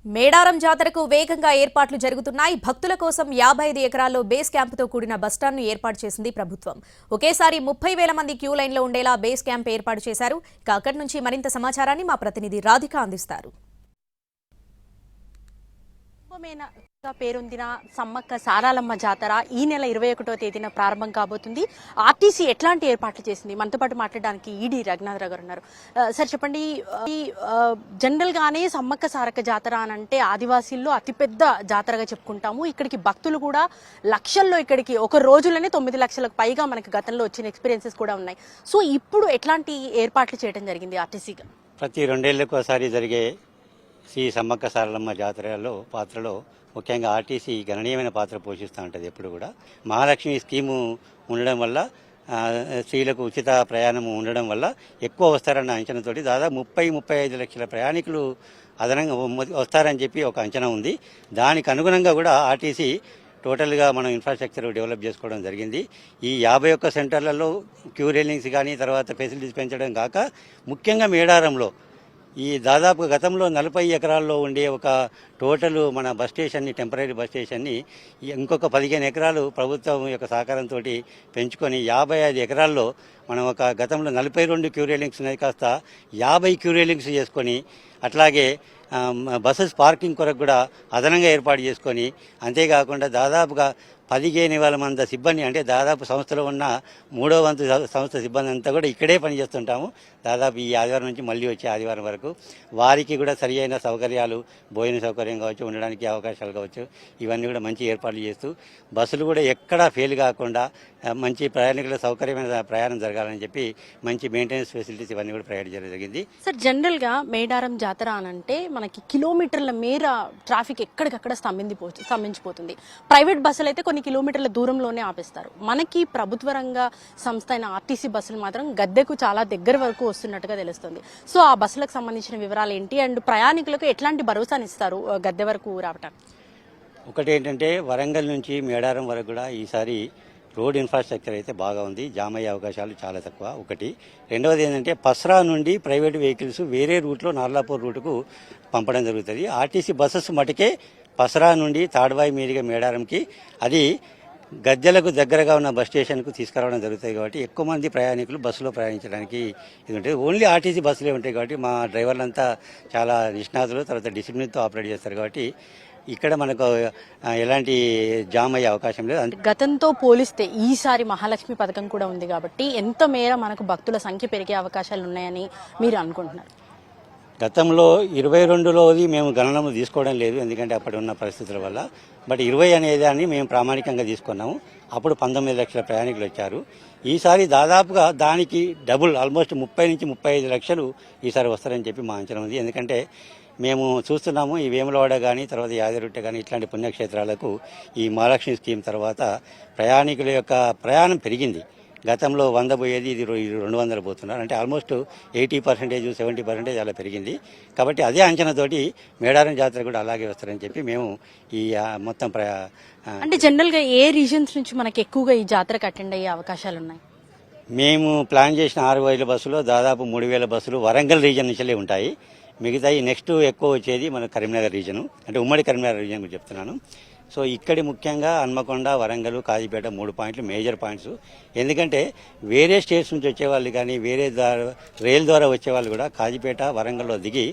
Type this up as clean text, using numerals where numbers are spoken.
మేడారం జాతరకు వేగంగా ఏర్పాట్లు జరుగుతున్నాయి. భక్తుల కోసం 55 ఎకరాల్లో బేస్ క్యాంపుతో కూడిన బస్టాండ్ను ఏర్పాటు చేసింది ప్రభుత్వం. ఒకేసారి 30,000 మంది క్యూ లైన్లో ఉండేలా బేస్ క్యాంప్ ఏర్పాటు చేశారు. ఇక అక్కడి నుంచి మరింత సమాచారాన్ని మా ప్రతినిధి రాధిక అందిస్తారు. పేరొందిన సమ్మక్క సారాలమ్మ జాతర ఈ నెల 21వ తేదీన ప్రారంభం కాబోతుంది. ఆర్టీసీ ఎట్లాంటి ఏర్పాట్లు చేసింది? మనతో పాటు మాట్లాడడానికి ఈడీ రఘునాథరావు గారు ఉన్నారు. సార్ చెప్పండి, జనరల్ గానే సమ్మక్క సారక్క జాతర అని అంటే ఆదివాసీల్లో అతిపెద్ద జాతరగా చెప్పుకుంటాము. ఇక్కడికి భక్తులు కూడా లక్షల్లో, ఇక్కడికి ఒక రోజులోనే 9 లక్షలకు పైగా మనకి గతంలో వచ్చిన ఎక్స్పీరియన్సెస్ కూడా ఉన్నాయి. సో ఇప్పుడు ఎట్లాంటి ఏర్పాట్లు చేయడం జరిగింది ఆర్టీసీగా? ప్రతి 2 ఏళ్లకు ఒకసారి జరిగే శ్రీ సమ్మక్క సారలమ్మ జాతరలో పాత్రలో ముఖ్యంగా ఆర్టీసీ గణనీయమైన పాత్ర పోషిస్తూ ఉంటుంది. ఎప్పుడు కూడా మహాలక్ష్మి స్కీము ఉండడం వల్ల, స్త్రీలకు ఉచిత ప్రయాణం ఉండడం వల్ల ఎక్కువ వస్తారన్న అంచనాతోటి దాదాపు 30-35 లక్షల ప్రయాణికులు అదనంగా వస్తారని చెప్పి ఒక అంచనా ఉంది. దానికి అనుగుణంగా కూడా ఆర్టీసీ టోటల్గా మనం ఇన్ఫ్రాస్ట్రక్చర్ డెవలప్ చేసుకోవడం జరిగింది. ఈ 51 సెంటర్లలో క్యూ రైలింగ్స్ కానీ తర్వాత ఫెసిలిటీస్ పెంచడం కాక ముఖ్యంగా మేడారంలో ఈ దాదాపు గతంలో 40 ఎకరాల్లో ఉండే ఒక టోటల్ మన బస్ స్టేషన్ని, టెంపరీ బస్ స్టేషన్ని ఇంకొక 15 ఎకరాలు ప్రభుత్వం యొక్క సహకారంతో పెంచుకొని 55 ఎకరాల్లో మనం ఒక గతంలో 42 క్యూ రైలింగ్స్ ఉన్నాయి కాస్త 50 క్యూ రైలింగ్స్ చేసుకొని, అట్లాగే బస్సెస్ పార్కింగ్ కొరకు కూడా అదనంగా ఏర్పాటు చేసుకొని, అంతేకాకుండా దాదాపుగా 15,000 మంది సిబ్బంది, అంటే దాదాపు సంస్థలో ఉన్న 3వ వంతు సంస్థ సిబ్బంది అంతా కూడా ఇక్కడే పనిచేస్తుంటాము. దాదాపు ఈ ఆదివారం నుంచి మళ్ళీ వచ్చే ఆదివారం వరకు వారికి కూడా సరి అయిన సౌకర్యాలు, భోజన సౌకర్యం కావచ్చు, ఉండడానికి అవకాశాలు కావచ్చు, ఇవన్నీ కూడా మంచి ఏర్పాట్లు చేస్తూ బస్సులు కూడా ఎక్కడా ఫెయిల్ కాకుండా మంచి ప్రయాణికుల సౌకర్యమైన ప్రయాణం జరగాలని చెప్పి మంచి మెయింటెనెన్స్ ఫెసిలిటీస్ ఇవన్నీ కూడా ప్రొవైడ్ చేయడం జరిగింది. సార్, జనరల్గా మేడారం జాతర అనంటే మనకి కిలోమీటర్ల మేర ట్రాఫిక్ ఎక్కడికక్కడ స్తంభించిపోతుంది. ప్రైవేట్ బస్సులు అయితే కొన్ని కిలోమీటర్ల దూరంలోనే ఆపేస్తారు. మనకి ప్రభుత్వ రంగ సంస్థ అయిన ఆర్టీసీ బస్సులు మాత్రం గద్దెకు చాలా దగ్గర వరకు వస్తున్నట్టుగా తెలుస్తుంది. సో ఆ బస్సులకు సంబంధించిన వివరాలు ఏంటి, అండ్ ప్రయాణికులకు ఎట్లాంటి భరోసానిస్తారు గద్దె వరకు రావటానికి? ఒకటి ఏంటంటే, వరంగల్ నుంచి మేడారం వరకు కూడా ఈసారి రోడ్ ఇన్ఫ్రాస్ట్రక్చర్ అయితే బాగా ఉంది. జామ్ అయ్యే అవకాశాలు చాలా తక్కువ. ఒకటి. రెండవది ఏంటంటే, పస్రా నుండి ప్రైవేట్ వెహికల్స్ వేరే రూట్లో నార్లాపూర్ రూటుకు పంపడం జరుగుతుంది. ఆర్టీసీ బస్సెస్ మటుకే పసరా నుండి తాడ్వాయి మీదుగా మేడారంకి, అది గద్దెలకు దగ్గరగా ఉన్న బస్ స్టేషన్కు తీసుకురావడం జరుగుతాయి. కాబట్టి ఎక్కువ మంది ప్రయాణికులు బస్సులో ప్రయాణించడానికి ఇది ఉంటుంది. ఓన్లీ ఆర్టీసీ బస్సులే ఉంటాయి కాబట్టి మా డ్రైవర్లంతా చాలా నిష్ణాతులు, తర్వాత డిసిప్లిన్తో ఆపరేట్ చేస్తారు. కాబట్టి ఇక్కడ మనకు ఎలాంటి జామ్ అయ్యే అవకాశం లేదు. గతంతో పోలిస్తే ఈసారి మహాలక్ష్మి పథకం కూడా ఉంది కాబట్టి ఎంత మేర మనకు భక్తుల సంఖ్య పెరిగే అవకాశాలు ఉన్నాయని మీరు అనుకుంటున్నారు? గతంలో 22లోది మేము గణనము తీసుకోవడం లేదు, ఎందుకంటే అప్పుడు ఉన్న పరిస్థితుల వల్ల. బట్ 20 అనేదాన్ని మేము ప్రామాణికంగా తీసుకున్నాము. అప్పుడు 19 లక్షల ప్రయాణికులు వచ్చారు. ఈసారి దాదాపుగా దానికి డబుల్, ఆల్మోస్ట్ 30-35 లక్షలు ఈసారి వస్తారని చెప్పి మా అంచనా ఉంది. ఎందుకంటే మేము చూస్తున్నాము, ఈ వేములవాడ కానీ తర్వాత యాదగిరిగుట్ట కానీ ఇట్లాంటి పుణ్యక్షేత్రాలకు ఈ మహాలక్ష్మి స్కీమ్ తర్వాత ప్రయాణికుల యొక్క ప్రయాణం పెరిగింది. గతంలో 100 పోయేది ఇది 200 పోతున్నారు. అంటే ఆల్మోస్ట్ 80%, 70% అలా పెరిగింది. కాబట్టి అదే అంచనాతోటి మేడారం జాతర కూడా అలాగే వస్తారని చెప్పి మేము ఈ మొత్తం అంటే జనరల్గా ఏ రీజన్స్ నుంచి మనకి ఎక్కువగా ఈ జాతరకు అటెండ్ అయ్యే అవకాశాలు ఉన్నాయి? మేము ప్లాన్ చేసిన 6,000 బస్సులో దాదాపు 3,000 బస్సులు వరంగల్ రీజన్ నుంచే ఉంటాయి. మిగతాయి నెక్స్ట్ ఎక్కువ వచ్చేది మన కరీంనగర్ రీజను, అంటే ఉమ్మడి కరీంనగర్ రీజన్ గురించి చెప్తున్నాను. సో ఇక్కడి ముఖ్యంగా హన్మకొండ, వరంగల్, కాజీపేట 3 పాయింట్లు మేజర్ పాయింట్స్. ఎందుకంటే వేరే స్టేట్స్ నుంచి వచ్చేవాళ్ళు కానీ వేరే రైలు ద్వారా వచ్చేవాళ్ళు కూడా కాజీపేట, వరంగల్లో దిగి